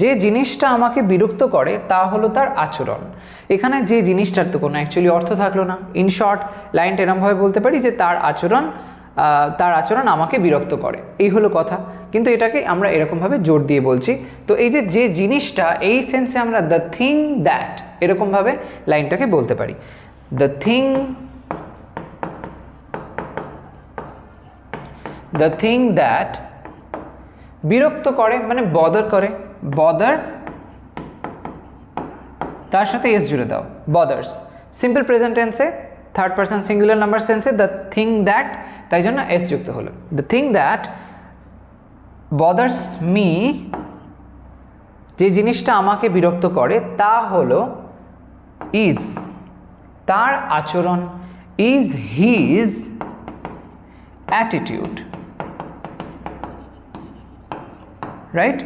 যে জিনিসটা আমাকে বিরক্ত করে তা হলো তার আচরণ। এখানে যে জিনিসটার তো কোনো অ্যাকচুয়ালি অর্থ থাকলো না। ইন শর্ট লাইনটা এরমভাবে বলতে পারি যে তার আচরণ আমাকে বিরক্ত করে, এই হলো কথা। কিন্তু এটাকে আমরা এরকমভাবে জোর দিয়ে বলছি। তো এই যে জিনিসটা, এই সেন্সে আমরা দ্য থিং দ্যাট এরকমভাবে লাইনটাকে বলতে পারি। দ্য থিং দ্যাট বিরক্ত করে মানে বদার করে, বদার তার সাথে এস জুড়ে দাও, বদার্স। সিম্পল প্রেজেন্ট টেন্সে থার্ড পারসন সিঙ্গুলার নাম্বার সেন্সে দ্য থিং দ্যাট, তাই জন্য এস যুক্ত হলো। The thing that bothers me, যে জিনিসটা আমাকে বিরক্ত করে তা হলো ইজ, তার আচরণ, ইজ হিজ অ্যাটিটিউড, রাইট।